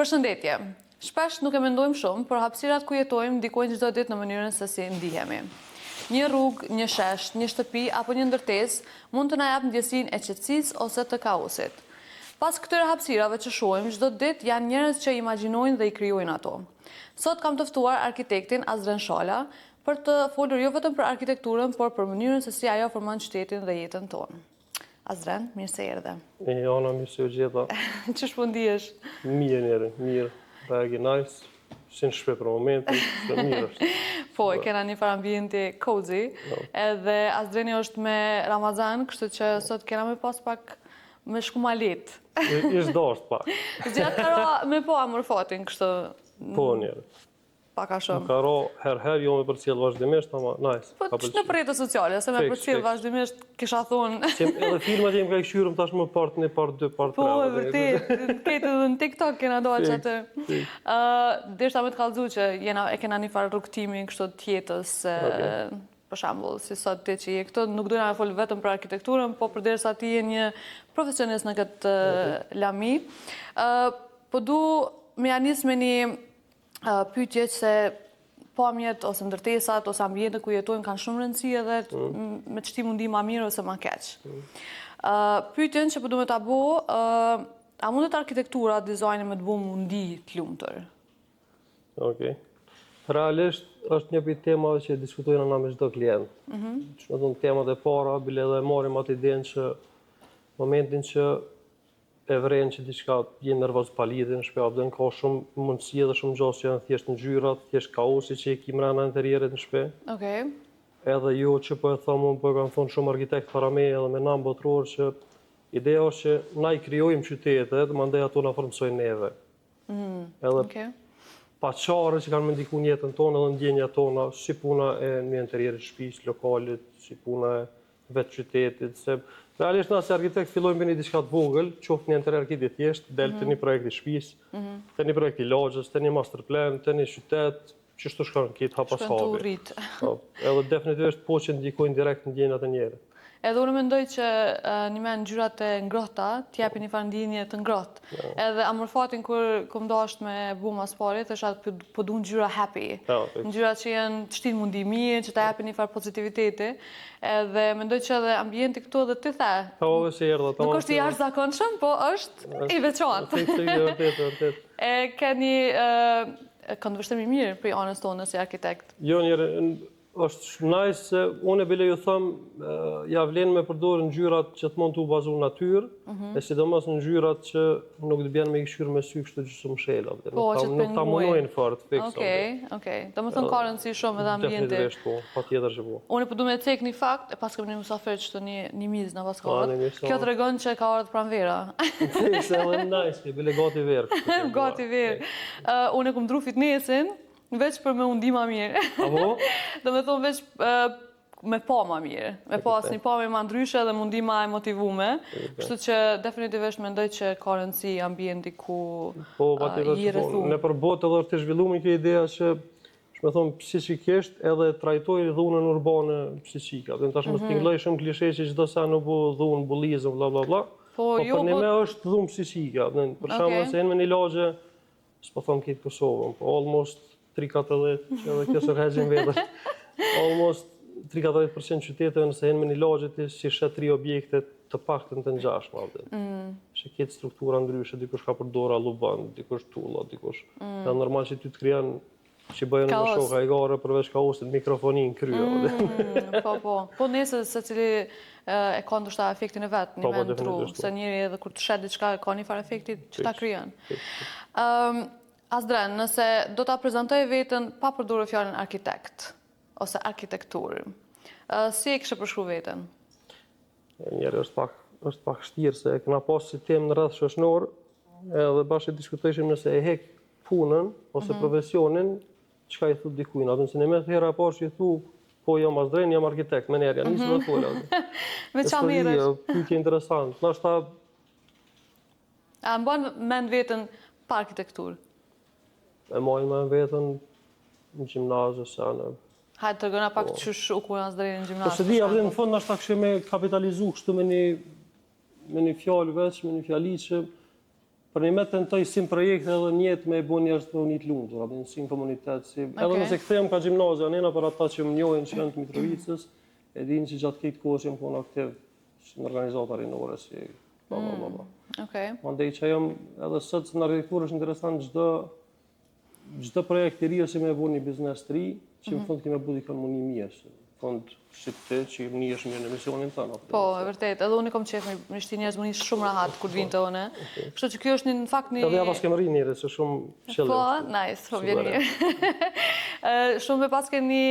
Përshëndetje. Shpesh nuk e mendojmë shumë, por hapësirat ku jetojmë ndikojnë çdo ditë në mënyrën se si ndihemi. Një rrugë, një shesh, një shtëpi apo një ndërtesë mund të na jap ndjesinë e qetësisë ose të kaosit. Pas këtyre hapësirave që shohim çdo ditë janë njerëz që imagjinojnë dhe i krijojnë ato. Sot kam të ftuar arkitektin Azren Shala për të folur jo vetëm për arkitekturën, por për mënyrën se si ajo formon qytetin dhe jetën tonë. Azren, mirë se erdhe. Jana, mirë se u gjeta. Ç'është po ndihesh? Mirë njerë, mirë. Very nice. Si në shpe për momentin, që mirë është. Po, e kena një farë ambienti cozy, edhe Azreni është me Ramazan, kështu që sot kena me pas pak me shku malit. Ishtë dasht pak. Gjatë karo me po amër fatin, kështu. Po njerë. Pak a shumë. Karo herë jo me përcjell vazhdimisht, ama nice. Po që në për rrjetet sociale, se me përcjell vazhdimisht kisha thonë. Edhe filmat jem ka i këshyrëm tash më part 1, part 2, part 3. Po, e vërtet, këtë edhe në TikTok kena doa që atë. Deshta me të kallëzu që e kena një farë rrugtimi kështu tjetës, për shembull, si sot ti që je këtu, nuk dojna me folë vetëm për arkitekturën, po përderisa ti je një profesionist në këtë lami. Po du me janis me një pyetje se pamjet ose ndërtesat ose ambientet ku jetojmë kanë shumë rëndësi edhe me të shti mundi ma mirë ose ma keq. Pyetjen që po du me ta bo, a mundet arkitektura, dizajni me të bo mundi të lumëtër? Okej. Realisht është një për temave që diskutojnë na me çdo klient. Që me thonë temat e para, bile edhe marim atë idenë që momentin që e vrenë që diçka jenë nervoz palidhe në shpe, abden ka shumë mundësi dhe shumë gjasë që janë thjesht në gjyrat, thjesht kaosi që i ki mrena interierit në shpe. Okej. Edhe jo që po e thamë, po e kanë thonë shumë arkitekt para me edhe me nam botror që ideja është që na i krijojmë qytetet, mandej ato na formsojnë neve. Edhe paqare që kanë me ndiku në jetën tonë edhe ndjenja tona, si puna e një interierit shtëpisë, lokalit, si puna e vetë qytetit, se realisht na si architekt fillojmë me një diçka të vogël, qoftë një interierkit i thjeshtë, del të një projekt i shtëpisë, të një projekt i lagjës, të një master plan, të një qytet, që shtu shkon kitë hapas hapi. Shkon të urrit. Edhe definitivisht po që ndikojnë direkt në ndjenjat e njerëzit. Edhe unë mendoj që një men ngjyrat e ngrohta t'japi një farë ndjenje të ngrohtë. Edhe amërfatin kur kom dasht me bu mas pari, thësha po du ngjyra happy. Ngjyra që janë të shtin mundi mirë, që ta japi një farë pozitiviteti. Edhe mendoj që edhe ambienti këtu edhe ti the. Po, si erdha. Nuk është i jashtëzakonshëm, po është i veçantë. Vërtet. E keni kënd vështimi mirë për anës tonë si arkitekt? Jo njerë, është nice se unë e bile ju thëmë, ja vlen me përdorë ngjyrat që të mund të u bazu në natyrë, e sidomos në ngjyrat që nuk të bjenë me i këshyrë me sy kështu që shumë shela. Po, që të nuk ta munojnë fort, fiksa. Okej. Do më thënë ka rëndësi shumë edhe ambienti. Definitivisht po, pa tjetër që po. Unë po du me cek një fakt, e pas këm një musafir që të një mizë në paskot. Kjo të regon që ka ardhë pranvera. Fiksa edhe nice, e bile gati verë. Gati verë. Unë e kum dru fitnesin, veç për me undi ma mirë. Apo? Do me thonë veç me pa ma mirë. Me pas një pa me ma ndryshe dhe mundi ma e motivume. Kështu që definitivisht mendoj që ka rëndësi ambienti ku i rrethu. Ne për botë edhe është të zhvilluar kjo ideja që me thonë psikikisht edhe trajtoj dhunën urbane psikika. Dhe tash mos tingëlloj shumë klishe që çdo sa nuk bu dhunë, bullizëm, bla bla bla. Po për ne është dhunë psikika. Për shembull se janë me një lagje, s'po them këtë Kosovën, po almost 3-40, që edhe kjo së rregjim vetër. Almost 3-40% qyteteve nëse jenë me një lagjet si shet 3 objekte të paktën të ngjashme. Që këtë struktura ndryshe, dikush ka përdora luban, dikush tulla, dikush. Dhe normal që ty të krijan që bëjnë në shoka i gare përveç kaosit mikrofonin kryo. Po nëse se cili e ka ndoshta efektin e vetë, një me në tru, se njëri edhe kur të shet diçka ka një farë efektit që ta kryon. Azren, nëse do ta prezantoj veten pa përdorur fjalën arkitekt ose arkitekturë, si e kishe përshkruar veten? Njerë është pak vështirë se kena pas si temë në rreth shoqëror, edhe bashkë diskutojshim nëse e hek punën ose profesionin, çka i thu dikujt. Atë se ne më hera parë që i thu, po jam Azren, jam arkitekt, më nerja, nisë do të fola. Me çfarë merresh? Pyetje interesant. Ndoshta a mban mend veten pa arkitekturë? E mojnë me vetën në gjimnaz ose në... Hajde të rëgëna pak qysh u ku janë zdrejnë në gjimnaz. Po se di, në fund nështë ta kështu me kapitalizu kështu me një fjallë veç, me një fjali që për një me tentoj si projekte edhe njetë me e bo njerëz të unit lumtur, apo si në komunitet, edhe nëse kthehem ka gjimnazia, nena për ata që më njohin që janë të Mitrovicës, e din që gjatë këtë kohës jam punë aktiv në organizata rinore, si bla bla bla bla. Okej. Mandej që jam edhe sot në arkitekturë është interesant çdo projekt i ri ose me bo një biznes të ri, që në fund kime budi kanë më një mirë. Në fund shqipte që një është mirë në emisionin tënë. Po, e vërtet, edhe unë kom qef me shti njerëz më një shumë rahat kur vinë të une. Kështu që kjo është në fakt një... Edhe ja pas kemë ri njëre, se shumë qëllë. Po, nice, po vjen mirë. Shumë me pas ke një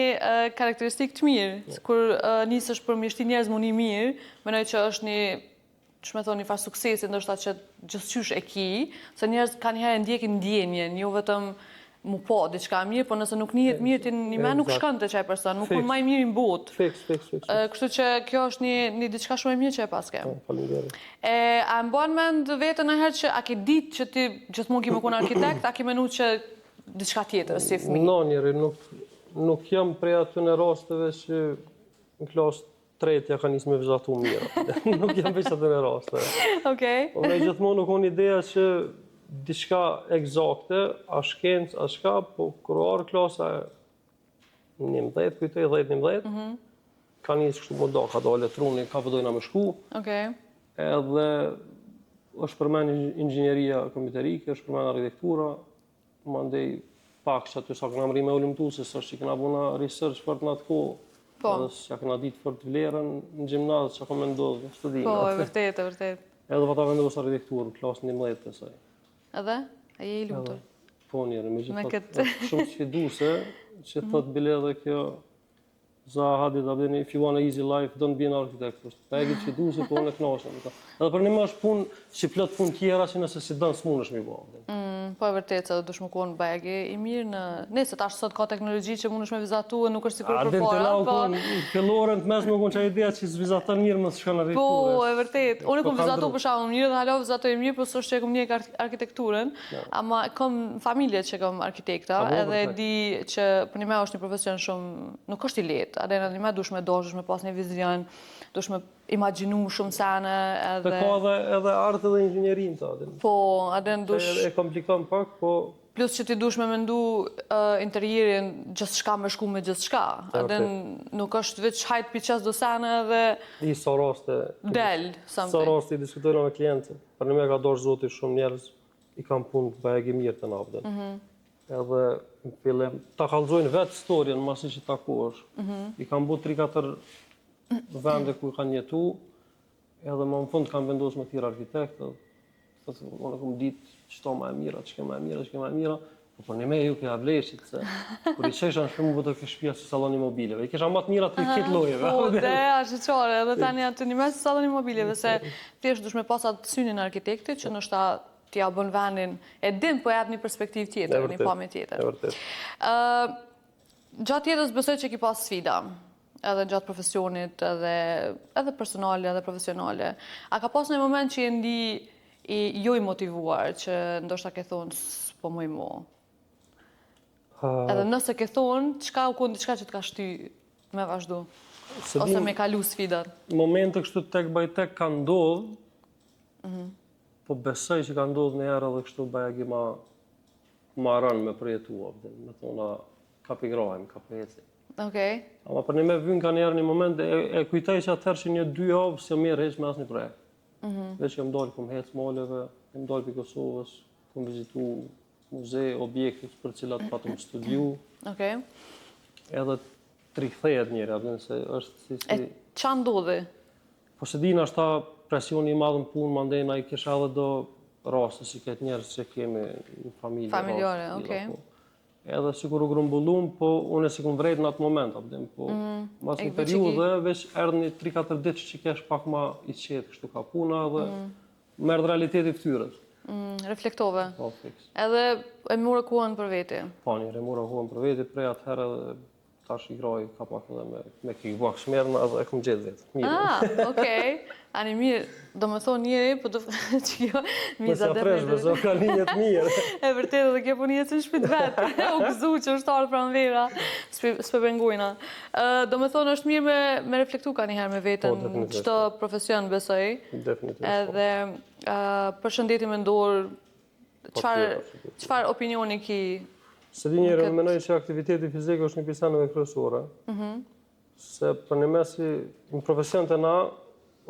karakteristik të mirë, kur nisësh për me shti njerëz më një mirë, menoj që është një që me thonë një farë suksesi, ndoshta që gjithçysh e ki, se njerëz ka njëherë ndjekin ndjenjen, jo vetëm mu po, diçka mirë, po nëse nuk njihet mirë, ti një me nuk shkon të qaj person, nuk unë maj mirë në botë. Fiks. Kështu që kjo është një diçka shumë e mirë që e paske. Faleminderit. A mban mend vetën e herë që a ke ditë që ti gjithmonë ki më konë arkitekt, a ke menu që diçka tjetër, si fëmijë? No, njëri, nuk jam prej aty në rasteve që në klasë tretja ka nisë me vizatu mirë. Nuk jam veç aty në rasteve. Okej. Po me gjithmonë nuk unë ideja që diçka egzakte, a shkencë, a shka, po kërë arë klasa 11, kujtoj 10-11, ka njësë kështu më do, ka dole truni, ka përdojna me shku, edhe është përmen inxinjeria kompjuterike, është përmen arkitektura, mandej pak që aty sa këna mëri me ulimtu, se së është që këna buna research për të në atë ko, edhe që këna ditë për të vlerën në gjimnazë që ka me ndodhë në studinë. Po, e vërtet. Edhe pa ta vendosë arkitekturë, klasë 11 të saj. Edhe? A je I lumtur? Po njërë, me gjithë shumë sfiduse, që thot bile edhe kjo Zahadit, if you want an easy life, don't be an architect. Pa e gjithë sfiduse, po në knashën. Edhe për një më është punë, që plot punë tjera, që nëse si dënë s'mun është mi bo. Po e vërtet, se dush më konë bagi I mirë në... Nëse tash sot ka teknologji që mund është me vizatu e nuk është sikur për para. A din të lau këllorën të mes më konë që a ideja që s'vizatan mirë më s'shka në arkitekturë. Po, e vërtet. Unë kom vizatu për shumë mirë dhe halo vizatoj mirë, për së është që e kom një arkitekturën, ama kom familje që kom arkitekta, edhe di që për një me është një profesion shumë, nuk është I letë, adhe në një me dush me dosh, dush me pas një vizion, dush me imaginu shumë sene, edhe... Të ka edhe artë dhe inxinjerin të adin. Po, adhe në dush... E komplikon pak, po... Plus që ti dush me mendu interierin gjithë shka me shku me gjithë shka. Adhe nuk është veç hajt për qas do sene dhe... I sa raste... Del, something. Sa raste I diskutojnë me klientin. Për një me ka dosh zoti shumë njerëz I kam punë bëjegi mirë të nabden. Edhe në fillim, ta kalzojnë vetë storjen, masi që ta ku është. I kam bu 3-4 vende ku I kanë jetu, edhe më në fund kam vendosë me tjera arkitektë, unë kom ditë qëto ma e mira, qëke ma e mira, po për një me ju kja vleshit, se kur I qesha në shpemë vëtë kështë shpia si salon imobileve, I kesha matë mira të kitë lojeve. Po, dhe, ashtë edhe tani atë një mes salon imobileve, se thjesht dush me pasat synin arkitektit, që nështë t'ja bën venin, e dim po jap një perspektiv tjetër, një pamje tjetër. Gjatë jetës besoj që ki pas sfida, edhe gjatë profesionit, edhe personale, edhe profesionale. A ka pas një moment që ndi jo I motivuar, që ndoshta ke thonë, s'po më I mo? Edhe nëse ke thonë, qka u konë diçka që t'ka shty me vazhdu? Ose me kalu sfidat? Momente kështu tek baj tek ka ndodhë, po besoj që ka ndodhë në herë edhe kështu bajagi ma rënë me përjetua, me thona ka pigrojmë, ka përjeci. Okej. Ama për një me vynë ka njerë një moment, e kujtaj që atëherë që një 2 javë se mirë heq me asë një projekt. Veç që jam dalë kom hec maleve, jam dalë për Kosovës, kom vizitu muze, objekte për cilat patëm studiu. Okej. Edhe trikthejet njëri, se është si... E qa ndodhi? Po se dina është ta presioni I madhë në punë, mandena I kisha edhe do raste, si këtë njerës që kemi në familje. Familjore, okej. Edhe si kur u grumbullum, po unë si kun vrejt në atë moment, po mas një periudhe, veç erdhë një 3-4 ditë që kesh pak ma I qetë, kështu ka puna dhe më erdhë realiteti ftyrës. Reflektove. Po, fiks. Edhe e mure kuën për veti. Po, një remura kuën për veti, prej atëherë dhe tash I groj ka pak edhe me kickbox shmerna edhe e kom gjithë vetë. Okej. Ani mirë, do me thonë njeri, po të që kjo miza dhe fresh, beso ka linjet mirë. E vërtet edhe kjo po njët që në shpit vetë. U gëzu që është arë pra në vera, s'pe pengujna. Do me thonë është mirë me reflektu ka njëherë me vetën, qëto profesion besoj. Definitivt. Edhe përshëndeti me ndorë, Çfarë opinioni ki? Se di njerë, më menoj që aktiviteti fizik është një pisanëve kryesore. Se për në mesi, në profesion të na,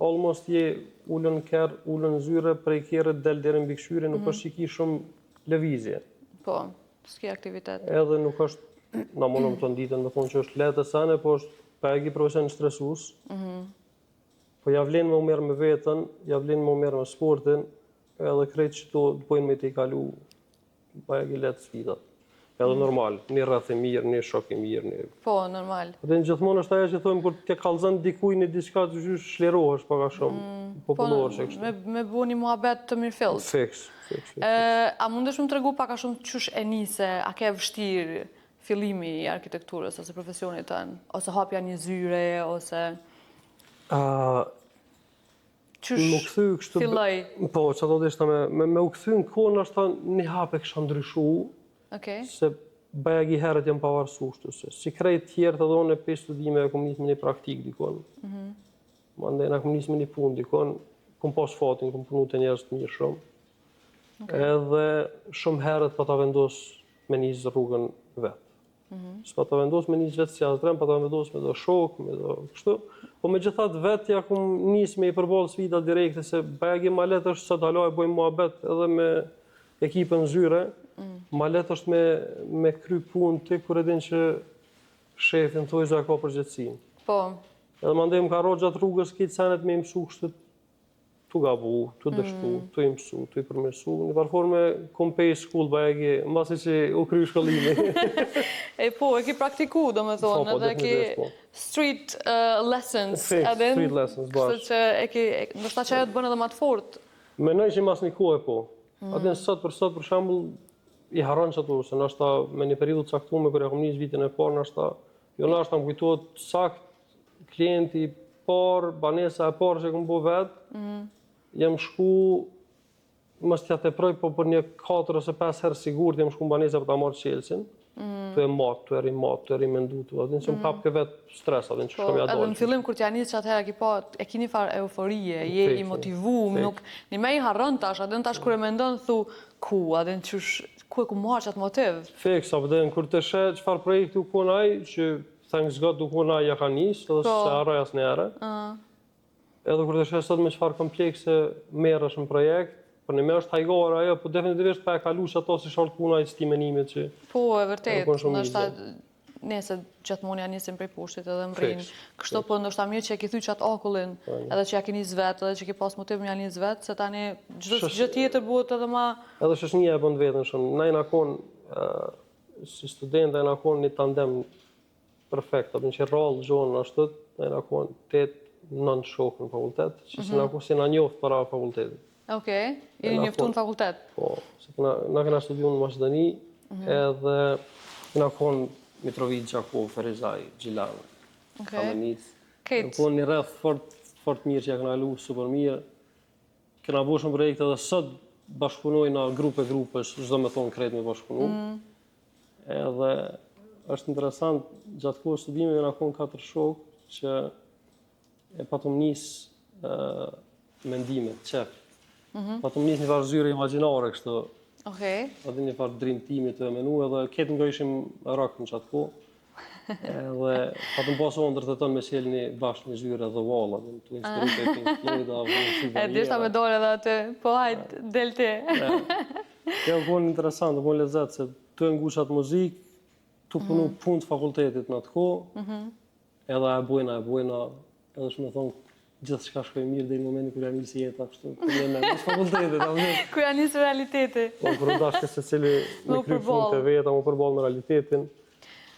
almost je ullën kerë, ullën zyre, prej kjerët del deri mbi këshyre, nuk është që ki shumë lëvizje. Po, s'ki aktivitet. Edhe nuk është, na mundëm të nditën, me thonë që është letë e sane, po është pegi profesion stresus. Po ja vlen me u merë me vetën, ja vlen me u merë me sportin, edhe krejt që të pojnë me t'i kalu pegi letë sfidat. Edhe normal, një rreth i mirë, një shok i mirë. Po, normal. Dhe në gjithmonë është ajo që thojmë, kur t'je kallëzën dikuj një diçka të gjysh shlerohesh paka shumë, popullor që kështë. Me bu një muhabet të mirë fillë. Fiks. A mundesh më të regu paka shumë qysh e nise, a ke vështirë fillimi i arkitekturës, ose profesionit tënë, ose hapja një zyre, ose... Qysh filloj? Po, që ato deshta me u këthy në kohën është ta një hap e kësha ndryshu, se bëjagi herët jam pavarësu shtu, se si krejt tjerë të dhone 5 studime e kom njës me një praktik dikon. Ma ndaj nga kom njës me një pun dikon, kom pas fatin, kom punu të njerës të mirë shumë. Edhe shumë herët pa ta vendos me njës rrugën vetë. Së pa ta vendos me njës vetë si asdrem, pa ta vendos me do shok, me do kështu. Po me gjithat vetë ja kom njës me i përballë sfida direkte, se bëjagi ma letë është sa dalaj bojmë muhabet edhe me ekipën zyre, ma letë është me kry punë të kur edhin që shefin të ojza ka përgjithësin. Po. Edhe ma ndem ka ro gjatë rrugës kitë senet me imësu kështë të gabu, të dështu, të imësu, të i përmirësu. Një parforme kom pay school bëjegi, mbasi që u kry shkollimi. Po, e ki praktiku, do me thonë, edhe ki street lessons. Street lessons, bashkë. Kështë që e ki, nështë që ajo të bënë edhe ma të fort. Menoj që mas një kohë po. Adin sot për shambull, i haron që ato, se nështë me një periudhë caktume, kër e kom njës vitin e parë, nështë ta më kujtojt sakt klienti parë, banesa e parë që kom bo vetë, jem shku, mështë tja të proj, po për një 4 ose 5 herë sigur, jem shku në banesa për ta marrë qelsin, të e matë, të e rimendu, adin që më kap ke vetë stres, adin që shumë ja dojnë. Edhe në fillim, kur t'ja njës që atëhera ki pa, e ki një farë euforie, je i motivum, nuk, një me i harron tash, adin tash kur e me ndonë, thu, ku, adin qësh, ku e ku marrë qatë motiv? Fiks, adin, kur të she qëfar projekti u konaj, që thanks God u konaj ja ka njës, edhe se arraj as një ere. Edhe kur të she sot me qëfar komplekse merresh në projekt, për në me është hajgore ajo, po definitivisht pa e kalu që ato si shartë puna i cëti menimet që... Po, e vërtet, nështë nese gjithmonë janë njësim prej pushtit edhe më rinë. Kështu po nështë mirë që e ki thuj qatë akullin, edhe që ja ki njës vetë, edhe që ki pas motiv me ja njës vetë, se tani gjithë tjetër buhet edhe ma... Edhe shëshnija e bënd vetën shumë. Na i nakon, si student, e nakon një tandem perfekt, atë në që rrallë gjonë ashtët, na i nakon 8-9 shokë në fakultet, që si na njoftë para fakultetit. Okej, jeni njoftu në fakultet? Po, se na kena studiu në Maqedoni, edhe na konë Mitrovic, Gjakov, Ferizaj, Gjilan, Kamenic. Në konë një rreth fort mirë që ja kena lu, super mirë. Kena bo shumë projekte edhe sot bashkëpunoj në grupës, çdo me thonë krejt me bashkëpunu. Edhe është interesant, gjatë kohë studimeve na konë 4 shokë që e patëm njësë mendimet, qef. Patëm njësë një farë zyre imaginare kështë. Edhe një farë dream teami të menu, edhe ketë nga ishim rak në qatë kohë. Edhe patëm pasë ondrët e tonë me sjellë një bashkë një zyre dhe valla, dhe të inspiru të Pink Floyd, e dishta me dole dhe atë, po hajtë, del ti. Kjo konë interesant, konë lezet, se të e ngushat muzikë, të punu punë të fakultetit në atë kohë, edhe e bojna, edhe shumë e thonë, gjithë shka shkoj mirë dhe i momenti kër janë njësë jeta, kështu, për një në fakultetit. Kër janë njësë realiteti. Po, për dashke se cili me kry punë të veta, më përballë me realitetin.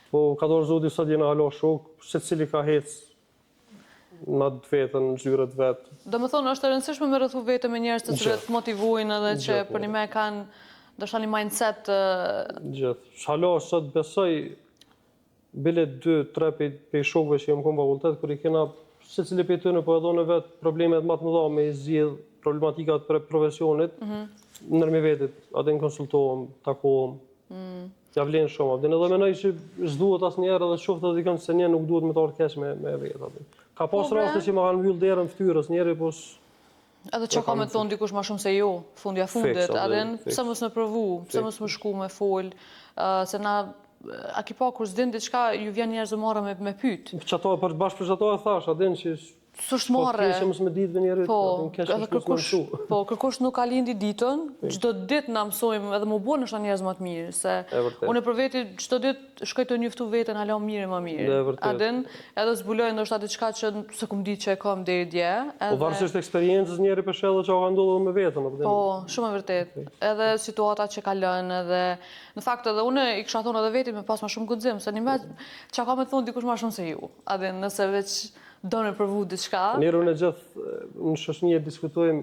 Po, ka dorë zoti, sot jena halo shokë, se cili ka hecë në atë vetën, në zyrët vetë. Do më thonë, është e rëndësishme me rrethu vete me njerës të cilët motivujnë edhe që për një me kanë, do shta një mindset... Gjithë. Halo, sot besoj, bile 2-3 pej shokëve që jam konë fakultet, kër i kena se cili për të në po edhe në vetë problemet më të mëdha me i zgjidh problematikat për profesionit, nërmi vetit, atë në konsultohem, takohem, ja vlenë shumë. Edhe menoj që s'duhet asë njerë edhe qoftë edhe dikën se njerë nuk duhet me të orkesh me vetë. Ka pas raste që më kanë mbyll derën ftyrës njerë, po Edhe që ka me thonë dikush ma shumë se jo, fundja fundit, edhe pse mos me provu, pse mos me shku me fol, se na, a ki pa kur s'din diçka, ju vjen njerëz marrë me pyet. Qëto, bashkë për qëto e thash, adin që s'është marrë. Keshe mësë me ditë njerit, edhe kërkush nuk ka lindi ditën, çdo ditë na mësojmë edhe më bën është njerëz më të mirë, se unë për veti çdo ditë shkoj të njoftu veten hala mirë më mirë. Adin, edhe zbuloj ndoshta diçka që se kum ditë që e kam deri dje. Po varësisht eksperiencës njeri për shellë që ka ndodhur me veten, apo? Po, shumë e vërtet. Edhe situata që ka lënë, edhe në fakt edhe unë i kisha thonë edhe vetit me pas më shumë guxim, se një çka ka me thonë dikush më shumë se ju. Adin, nëse veç do në përvu diçka. Njerë unë e gjithë në shoqënie diskutojmë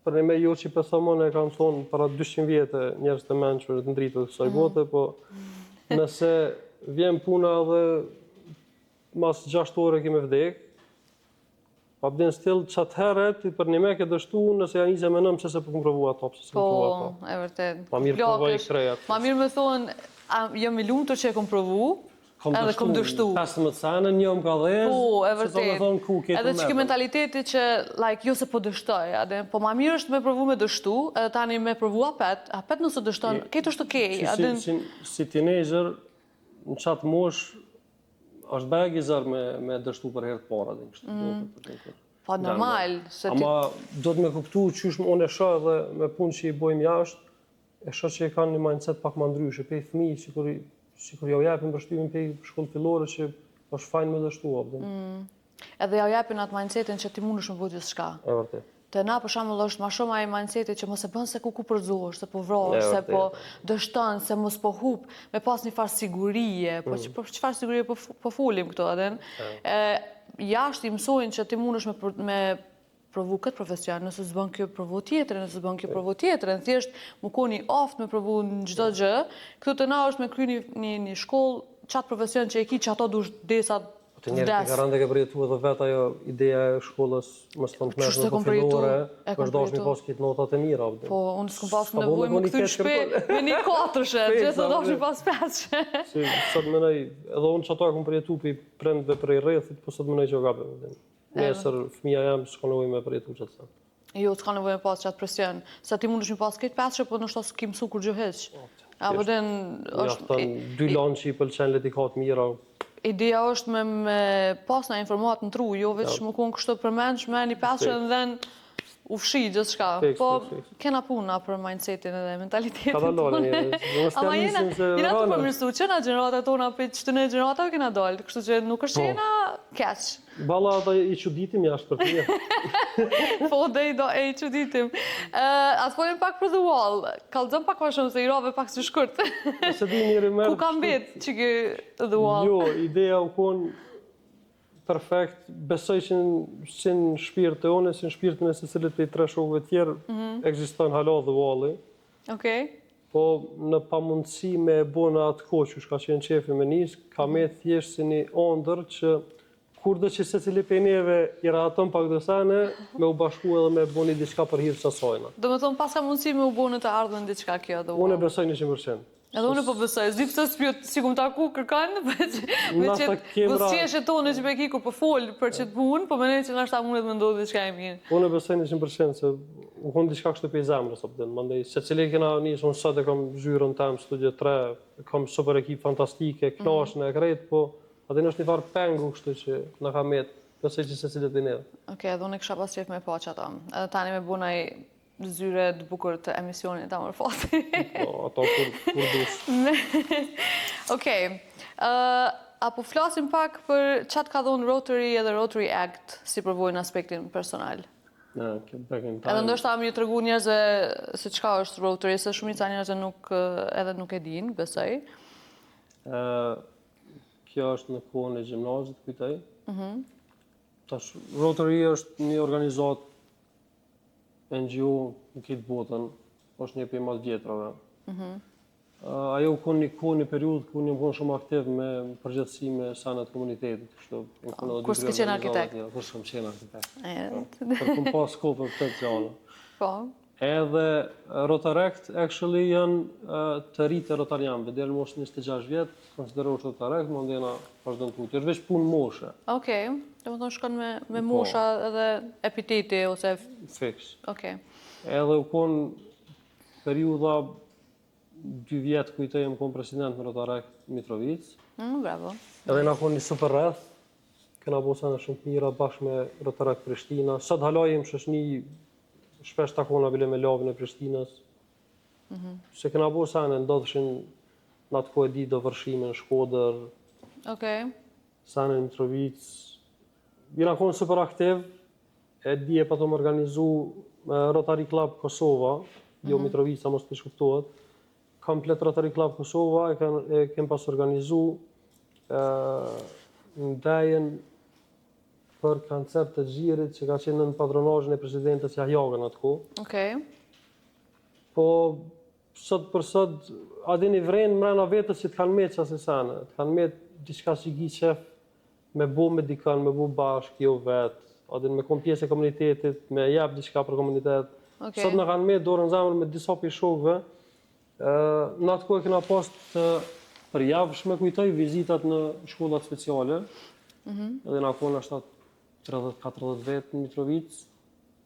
për një me jo që i pëthamon e kam thonë para 200 vjetë njerës të menqër të ndritë të kësaj bote, po nëse vjen puna dhe mas 6 ore kemi vdek, pa bden stil që atëheret për një me ke dështu nëse janë izja me nëmë që se për këmë provu ato, pëse se këmë provu ato. Po, e vërtet. Pa mirë provaj krejat. Ma mirë me thonë, jam i lumë të që e këmë provu, edhe kom dështu. 15 sanën, një më ka dhez, po, e vërtet. Edhe që ki mentaliteti që, jo se po dështoj, po ma mirë është me provu me dështu, edhe tani me provu apet nëse dështon, këtë është okej. Si teenager, në qatë mosh, është begizar me dështu për herë të para. Po, normal. Ama do të me kuptu që është unë e shë dhe me punë që i bojmë jashtë, e shë që i kanë një mindset pak më ndryshe, pe i fëmi, si kur jau jepin përshtymin pe shkollë fillore që është fajn me dështu. Edhe jau jepin atë mindsetin që ti mund është më bëjt gjithë shka. E vërtet. Të na për shembull është më shumë ai mindsetit që mos e bën se ku përzohesh, se po vrohesh, se po dështon, se mos po hup, me pas një farë sigurie, po çfarë sigurie po folim këto atë. Jashtë i mësojnë që ti mundesh me provu këtë profesion, nëse s'bën kjo provu tjetër, nëse s'bën kjo provu tjetër, thjesht më koni oft me provu në çdo gjë. Këtu të na është me kry një shkollë, çat profesion që e ki që ato dush desat të njerë të garante ke përjetu edhe vetë ajo ideja e shkollës më së të më të po fillore, është dosh një pas kitë notat e mira. Po, unë s'kum pas nevoj më këthy në shpe me një 4-she, gjithë dosh një pas 5-she. Sot mënej, edhe unë që ato e kum përjetu për i prendve për i rrethit, po sot mënej që o gabe. Nesër, fëmija jam, s'ka nevoj me përjetu që të sa. Jo, s'ka nevoj me pas që atë presion. Se ti mund është një pas këtë 5-she, po nështë asë ki mësu kur gjë heq. Apo den është... Dy lanë që i pëlqen letikat mira. Ideja është me pas në informat në tru, jo veç më konë kështë të përmenç me një 5-she dhe në ufshi gjithë shka. Po, kena puna për mindsetin edhe mentalitetin. Ka dalore njërë. Ama jena të përmirësu, që na gjenerata tona për që të ne gjenerata kena dalë, kështu që nuk është jena keq. Bala ata i quditim jashtë për të një. Po, dhe i quditim. Atë folin pak për The Wall, kalëzëm pak ma shumë se i rove pak së shkurt. Ku kam betë që ki The Wall? Jo, ideja u konë perfekt, besoj që në shpirtë e one, si në shpirtën e secilit për i 3 shokëve tjerë, ekziston hala The Wall-i. Okej. Po në pamundësi me e bo në atë kohë që shka qenë qefi me njës, ka me thjesht si një ondër që kur dhe që secili për neve i rahatën pak dësane, me u bashku edhe me bo një diçka për hirë qasojna. Do me thonë, pas ka mundësi me u bo në të ardhën diçka kjo The Wall? Unë e besoj 100%. Edhe unë po besoj, zdi pëse s'pjot si kum taku kërkanë, me që busqeshe tonë që pe ki kur po folë për që të punë, po menej që nështë ta mundet me ndodhë diçka e mirë. Unë e besoj 100% se u konë diçka kështë për i zemrës, mandej, se cili kena njësë, unë sot e kam zhyrën tem, studio 3, kam super ekip fantastike, knashën e krejt, po atin është një farë pengu kështu që në ka metë, besoj që se cilit i neve. Oke, edhe unë e kësha pas qef me po që ato, edhe tani me bunaj zyre të bukur të emisionit ta mërë fati. Po, ato kur dush. Okej. Apo flasim pak për qatë ka dhonë Rotary edhe Rotary Act si përvojnë aspektin personal? Edhe ndoshta më ju tregu njerëzve se çka është Rotary, se shumica njerëzve nuk e dinë, besoj. Kjo është në kohën e gjimnazit, kujtoj. Tash, Rotary është një organizatë NGO në këtë botën, është një për më të vjetrave. Ajo u konë një periudhë ku një më konë shumë aktiv me përgjithësi me sanat komunitetit. Kur s'ke qenë arkitekt? Kur s'kem qenë arkitekt. Për kom pas kohë për këtë gjallë. Po. Edhe Rotarekt actually janë të rritë rotarianëve, deri në moshën 26 vjet, konsiderohet Rotarekt, mandena vazhdon të është veç punë moshe. Okej, domethënë shkon me mosha edhe epiteti ose Fiks. Okej. Edhe u kon periudha 2 vjet kujtoj jam kon president në Rotarekt Mitrovic. Bravo. Edhe na kon një super rreth. Kena bo sana shumë të mira bashkë me Rotarekt Prishtina. Sot halojim shoqni shpesh takona bile me lavën e Prishtinës. Se kena bo sana ndodheshin në atë kohë e di do vërshime në Shkodër, Okej. sana në Mitrovic. Jena konë super aktiv, e di e pa të më organizu Rotary Club Kosova, jo Mitrovica mos të shkuptohet. Komplet Rotary Club Kosova e kem pas organizu ndajën për koncept të gjirit që ka qenë në patronazhin e presidentës Jahjagën atë kohë. Okej. Po, sot për sot, adin i vrenë mrena vetës që të kanë metë qasë sana. Të kanë metë diçka që gi qef me bu me dikan, me bu bashkë, jo vetë. Adin me kom pjesë e komunitetit, me jep diçka për komunitet. Sot në kanë metë dorën zamër me disa për shokëve. Në atë kohë kena pas të përjavshme kujtoj vizitat në shkollat speciale. Edhe në akon ashtat 30-40 vetë në Mitrovic,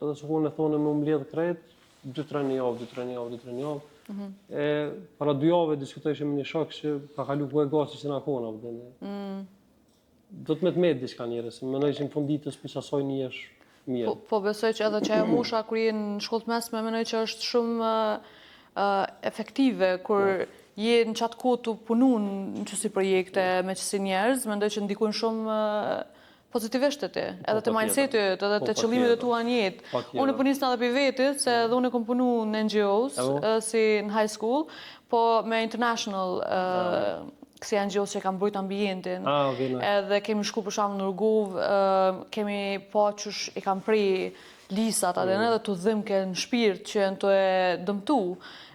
edhe që konë e thonë me mbledhë krejt, 2-3 javë. Para 2 javë diskutojshim me një shok që ka kalu ku e gasi që në akona. Do të me të medë diçka njëre, se më nëjshim funditës për qasoj një esh mirë. Po besoj që edhe që e musha kur je në shkollë mesme, menoj që është shumë efektive, kur je në qatë kohë të punun në qësi projekte me qësi njerëz, mendoj që ndikujnë shumë pozitivisht të ti, edhe të mindsetit, edhe të qëllimit e tua në jetë. Unë punis në edhe për vetit, se edhe unë kom punu në NGOs, si në high school, po me international kësi NGOs që kam brujt ambientin, edhe kemi shku për shamë në Rugov, kemi po qësh i kam prej lisat, edhe të dhimke në shpirt që në të e dëmtu,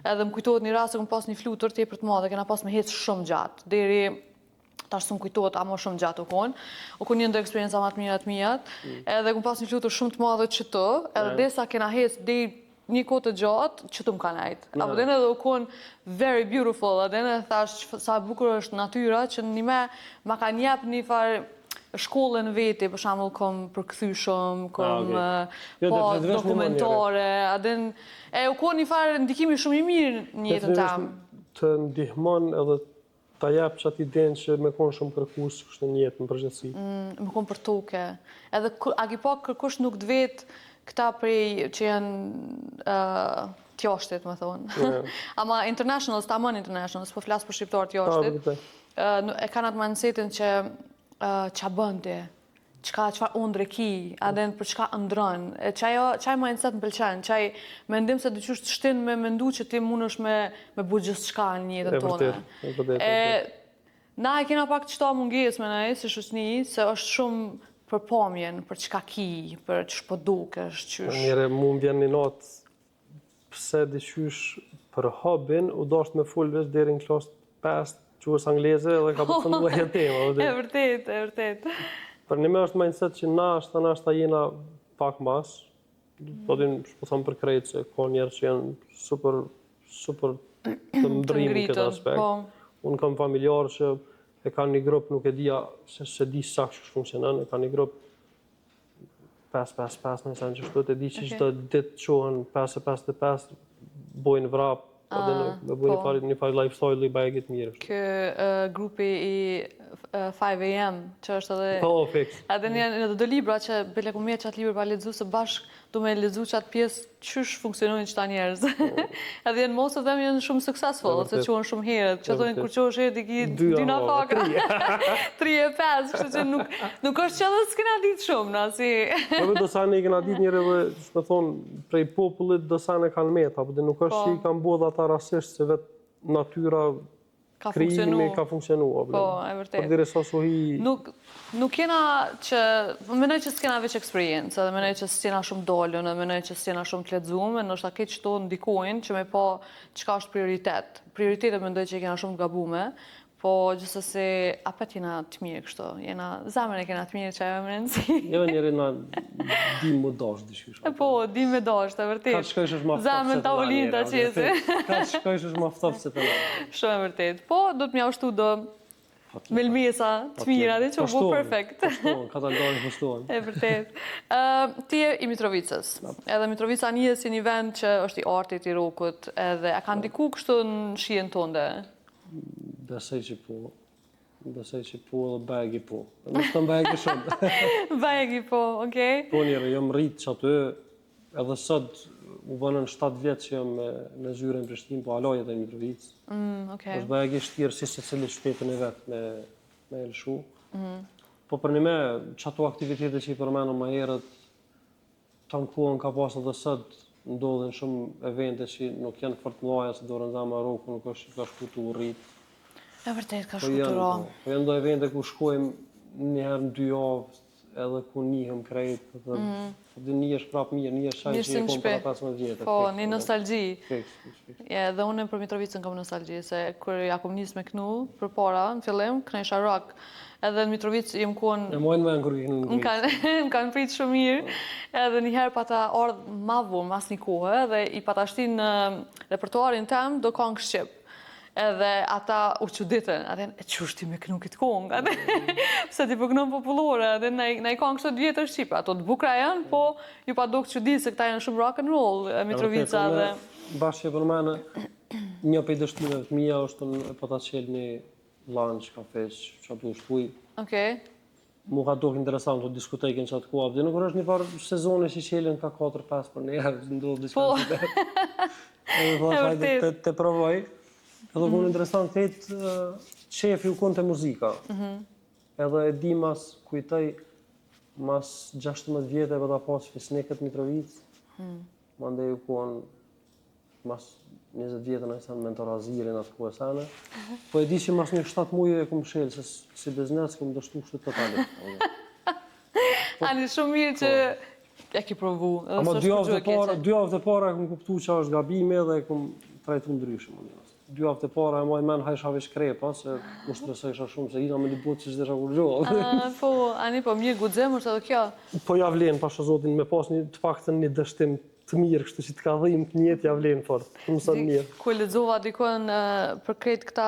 edhe më kujtohet një rast se kom pas një flutër tjepër të madhe, kena pas me hecë shumë gjatë, deri tash së më kujtohet ama shumë gjatë u konë një ndër eksperienca ma të mijat, edhe kom pas një flutër shumë të madhe që të, edhe desa kena hecë deri një kohë të gjatë, që të më ka najtë. Apo dhe në edhe u konë very beautiful, edhe në thash sa bukur është natyra, që një me ma ka njep një farë shkollën veti, për shembull kom përkthy shumë, kom dokumentare, u konë një farë ndikimi shumë i mirë në jetën tam. Të ndihmon edhe ta jap qatë idenë që me konë shumë kërkus kështë në jetë në përgjithësi. Me konë për toke. Edhe agipo kërkush nuk të vetë këta prej që janë tjashtit, më thonë. Ama internationals, ta mënë internationals, po flasë për shqiptar tjashtit, e kanë atë mindsetin që qa bëndi, qëfar ondre ki, adhen për qëka ndrën. Qaj mindset më pëlqen, qaj mendim se dyqysh të shtin me mendu që ti mund është me bu gjithë qëka në jetën tonë. Na e kena pak qëta munges me nëjë, si shusni, se është shumë për pomjen, për qëka ki, për që shpo dukesh, qysh. Njëre mu më vjen një natë, pëse dyqysh për hobin, u dasht me full vesh deri në klasë 5, qurës angleze, dhe ka përfëndu e jetë tema. E vërtet. Për një me është mindset që nashta jena pak mas, do t'in shpo thamë për krejtë që ka njerë që janë super të mdrim në këtë aspekt. Unë kam familjarë që e ka një grup, nuk e dija se di sakë që funksionan, e ka një grup 5-5-5, në sen që shtot, e di që qdo ditë qohen 5-5-5, bojnë vrap, me bojnë një farë lifestyle i bajegit mirë. Kë grupi i 5 AM, që është edhe... Po, fix. Edhe një do libra që bile ku me qatë libra pa ledzu se bashkë du me ledzu qatë pjesë qysh funksionojnë qëta njerëz. Edhe jenë most of them jenë shumë successful, se qohen shumë herët. Që thonë, kur qohesh herët i ki 2 na faka. 3 e 5, kështë që nuk është që edhe s'kena ditë shumë, na si... Dhe dosane i kena ditë njëre dhe, që me thonë, prej popullit dosane kanë meta, dhe nuk është që i kanë bodha ata rasisht, se vetë natyra krijimi ka funksionu. Po, e vërtet. Për dire sa sohi... Nuk jena që... Menoj që s'kena veç eksperiencë, edhe menoj që s'jena shumë dollën, edhe menoj që s'jena shumë të ledzume, nështë ake që to ndikojnë që me pa qka është prioritet. Prioritetet mendoj që i kena shumë gabume, Po gjithsesi apet jena të mirë kështu. Zemrën e kena të mirë që ajo më rëndësi. Jo njëri na di më dash dishkysh. Po, di me dash, të vërtet. Ka shkojsh është ma ftofë. Zemrën tavolinë ta qesi. Ka shkojsh është ma ftofë se të na. Shumë e vërtet. Po, do të mjaftu do melmesa të mira, dhe që bu perfekt. Poshtohen, katalogë poshtohen. E vërtet. Ti je i Mitrovicës. Edhe Mitrovica njihet si një vend që është i artit, i rokut, edhe a ka ndiku kështu në shijen tënde? Besoj që po. Besoj që po edhe bagi po. Nuk të bagi shumë. Bagi po, okej. Po njëre, jam rritë që aty, edhe sot u bënën 7 vjetë që jam me zyre në Prishtinë, po alojet e Mitrovicë. Okej. është bagi shtirë si se cili shtetën e vetë me elshu. Po për një me, që ato aktivitete që i përmenë më herët, tankuan ka pasë edhe sot, ndodhen shumë evente që nuk janë fort mëdha, se dorën za Maroku nuk është ka shku të urrit. E vërtet ka shku të ra. Po janë do evente ku shkojmë një herë në 2 javë, edhe ku njihëm krejt, dhe njihesh prapë mirë, njihesh shaj që e kom para 15 vjetë. Po, një nostalgji. Fiks. Dhe unë për Mitrovicën kam nostalgji, se kur ja kom nis me knu, për para, në fillim, knesha rock, edhe në Mitrovicë jem kuon... E mojnë me në kur kikë në Më kanë prit shumë mirë, edhe njëherë pa ta ardhë ma vonë, mas një kohë, dhe i pa ta shtin në repertuarin tem do kongë Shqip. Edhe ata u quditën, atë e qështë ti me kënu këtë kongë, se ti për kënu popullore, edhe na i kongë kështë 2 vjetër Shqipa, ato të bukra janë, po ju pa do këtë qudit se këta janë shumë rock and roll, Mitrovica dhe... Bashkë për mene, një për i dështimeve të mija është po ta qelë një lunch, kafesh, që ato shtuj. Okej. Mu ka duk interesant të diskutejkin që atë kuap, dhe nuk është një farë sezone që qelën ka 4-5 për një herë, ndodhë dispensite. Edhe të provoj. Edhe ku në interesant të jetë qefi u konë të muzika. Edhe e di mas kujtoj, mas 16 vjetë e bëta pas Fisnikët Mitrovicë. Mandej u konë mas 20 vjetë në isan mentor Azirin atë ku e sene. Po e di që mas një 7 muje e kumë shelë, se si biznes kumë dështu shtu totalit. Ani shumë mirë që e ki provu. Ama 2 javë të para e kumë kuptu që është gabime dhe e kumë trajtu ndryshme. 2 javë të para e mojnë men hajsha vesh krepa, se më stresojsha shumë, se ina me një botë që shdesha kur gjohë. Po, ani po mirë gudzem është edhe kjo. Po ja vlen, pasha zotin, me pas të paktën një dështim të mirë, kështu që të ka dhim të njetë ja vlen fort. Të mësën mirë. Ku lexova dikon për krejt këta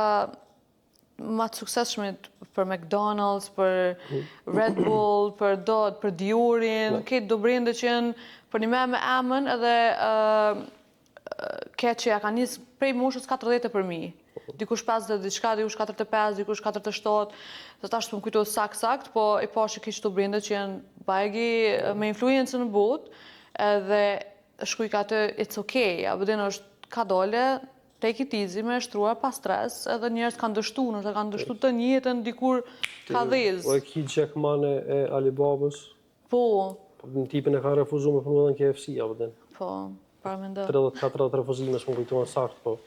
ma të suksesshmit, për McDonald's, për Red Bull, për Dot, për Diorin, këtë do brende që janë për një me emën edhe këtë që ja ka njësë prej moshës 40 për mi. Dikush 50 diçka, dikush 45, dikush 47, se ta shtu më kujtojë sakt, po i pa që kishë të brende që janë bajgi me influencë në botë, edhe shkuj ka të it's okay, a bëdin është ka dole, take it easy, me shtruar pa stres, edhe njerës kanë dështu, nështë kanë dështu të njëtën dikur ka dhezë. Po e ki Jack Man e Alibabës. Po. Në tipin e ka refuzu me përnu edhe në KFC, a bëdin. Po, para me ndë. 34 refuzime s'më kujtuan sakt, po.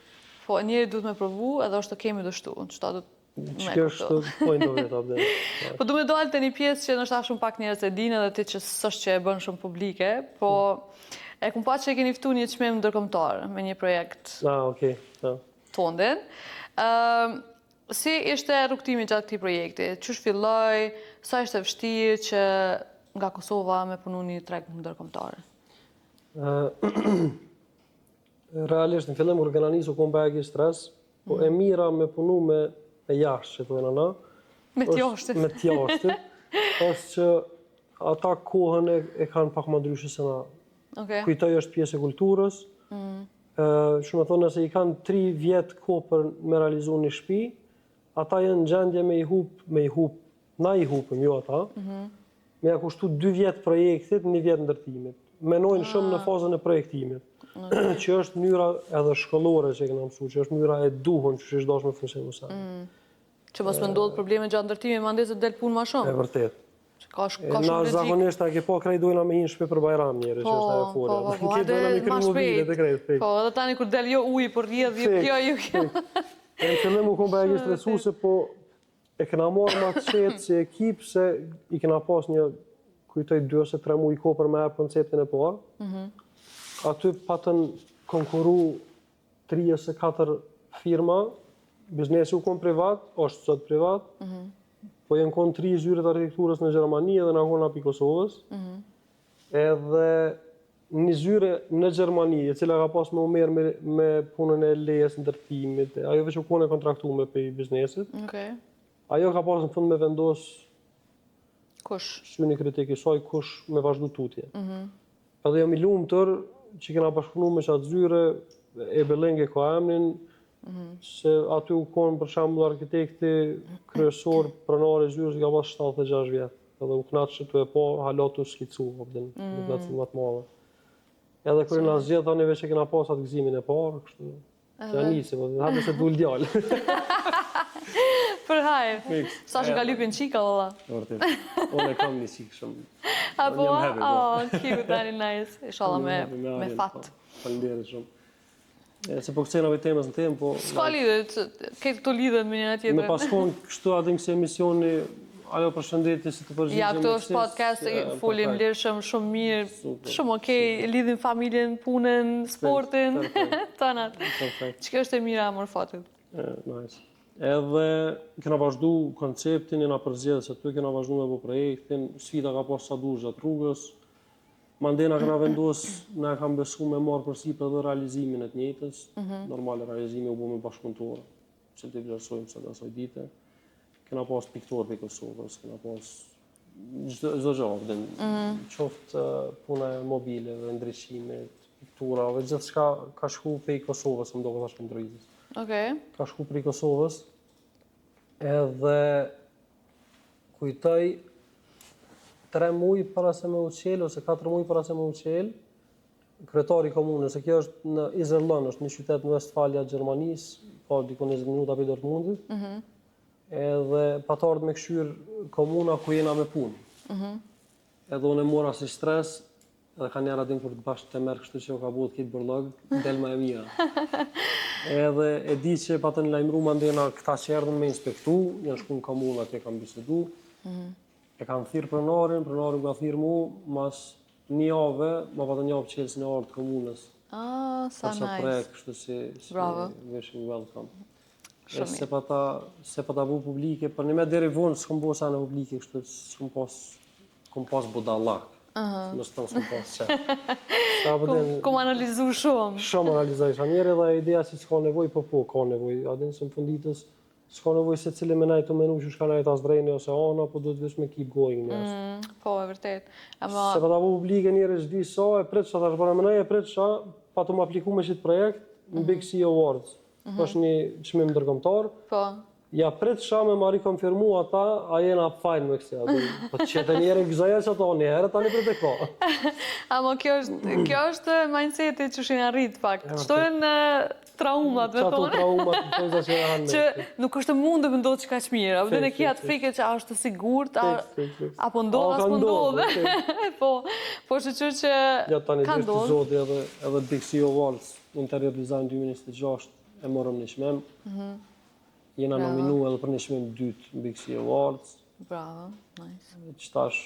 Po, njeri duhet me provu edhe është të kemi dështu, që ta duhet me që është point of it, a bëdin. Po du me dojnë të një pjesë që nështë shumë pak njerës e dinë edhe ti që sështë që e bënë shumë publike, po e kum pa që e keni ftu një çmim ndërkombëtar me një projekt Okej. tondin. Si ishte rrugtimi gjatë këtij projekti? Çu filloi? Sa ishte vështirë që nga Kosova me punu një treg ndërkombëtar? Realisht, në fillim organizu kombagi stres, po e mira me punu me jashtë, që thujnë ana. Me t'jashtë. Me t'jashtë. Është që ata kohën e kanë pak më ndryshe se na. Kujtoj është pjesë e kulturës. Shumë e thonë, nëse i kanë 3 vjetë kohë për me realizu një shtëpi, ata janë në gjendje me i hup, na i hupëm, jo ata, me ja kushtu 2 vjetë projektit, 1 vjetë ndërtimit. Menojnë shumë në fazën e projektimit, që është mënyra edhe shkollore që e këna mësu, që është mënyra e duhun që është dashme funksionu sa. Që mos me ndodhë probleme gjatë ndërtimit, ma ndezë del punë ma shumë. E vërtet. Na zakonisht a ke po krejt dojna me hinë shpe për Bajram njeri, që është ajo folja. Këtë dojna me kry mobilet e krejt. Po, edhe tani kur del jo ujë, por rjedh, jo. E në qëllim u kom bëja një stresuse, po e këna marrë ma të qetë si ekip, se i këna pas një, kujtoj 2 ose 3 muaj kohë për me e konceptin e parë. Aty patën konkuru 3 ose 4 firma, biznesi u kon privat, është sot privat, po janë kon 3 zyret arkitekturës në Gjermani edhe në akon api Kosovës. Edhe një zyre në Gjermani, e cila ka pas me u merë me punën e lejes ndërtimit, ajo veç u kon e kontraktume për biznesit. Ajo ka pas në fund me vendos syni kritik i saj kush me vazhdu tutje. Edhe jam i lumtur që kena bashkëpunu me qatë zyre, e Belenge ka emnin, se aty u konë për shembull arkitekti kryesor pronari i zyrës ka pas 76 vjet. Edhe u knaqë që të e po halatu skicu, në knaqësin më të madhe. Edhe kërë nga zgjedh tani veç e kena pas atë gëzimin e parë, kështu. Që anisi, hajde se dul djallë. Për hajë. Sa që ka lypin qika, valla. Vërtet. Unë e kam një qikë shumë. Apo, cute, tani nice. Inshallah me fat. Faleminderit shumë. Se po këcenave temës në temë, po... S'ka lidhet, këtë këto lidhet me njëra tjetër. Me paskon kështu atë këse emisioni, ajo përshëndetje si të përgjigjem. Ja, këto është podcast, folim lirshëm, shumë mirë, shumë okej, lidhin familjen, punën, sportin, tanat. Që kjo është e mira mor fatit. Nice. Edhe kena vazhdu konceptin, jena përzjedhë se ty kena vazhdu me po projektin, sfida ka pas sa dush gjatë rrugës. Mandena këna vendos, na kam besu me marë përsi për dhe realizimin e të njëjtës. Normal realizimi u bo me bashkëpunëtorë, që të vlerësojmë së asaj dite. Kena pas piktorë për Kosovës, kena pas çdo gjë, qoftë puna e mobileve, ndryshimit, pikturave, gjithë shka ka shku për Kosovës, më do këtë ashtë më ndrojizës. Ka shku për Kosovës, edhe kujtoj 3 muaj para se me u qelë, ose 4 muaj para se me u qelë, kryetari komunës, se kjo është në Iserlohn, është një qytet në Westfalia, Gjermanisë, ka dikon 20 minuta për Dortmundit, edhe patarët me këshyrë komuna ku jena me punë. Edhe unë e mora si stres, edhe ka njera din kur të bashkë të merë kështu që o ka buhet kitë bërlog, delma e mija. Edhe e di që pa të në lajmëru mandena këta që erdhën me inspektu, janë shku në komuna që e kam bisedu, e kam thirë pronarin ka thirë mu, mas një javë, ma pa të një javë qelës në artë komunës. Sa nice. Projekt, kështu si wishing welcome. Se pa ta bu publike, për një me deri vonë s'kom bo sa në publike, kështu s'kom pas budallak. Në stënë s'kom pas qe. Kom analizu shumë. Shumë analizaj shanjere dhe ideja si s'ka nevoj, po ka nevoj. Adin së më funditës, s'ka nevoj se cili me najtë të menu që shka najtë as drejni ose ana, po do të vesh me keep going njështë. Po, e vërtet. Se pa ta bu publike njëre që di sa, e pretë që ta shbara me nej, e pretë që pa të më apliku me qitë projekt në Big Sea Awards. është një çmim ndërkombëtar. Po. Ja prit shame mari konfirmu ata, a jena fajn me kësja. Po qëtë njerë gëzaja që ato një herë, tani për të ko. Amo kjo është mindseti që shenë arrit fakt. Qëto e në traumat me tonë. Qato traumat, të që e hanë me. Që nuk është mund të vendot që ka që mirë. Apo dhe në kia të frike që është sigurt, apo ndodh, as po ndodh. Po shqyqyr që ja tani ka dhe ndodh. zoti edhe Big Sea Awards, Interior Design 2026, e morëm një shmem. Jena nominu edhe për një shmim dytë në Big Sea Awards. Bravo, nice. Qëtash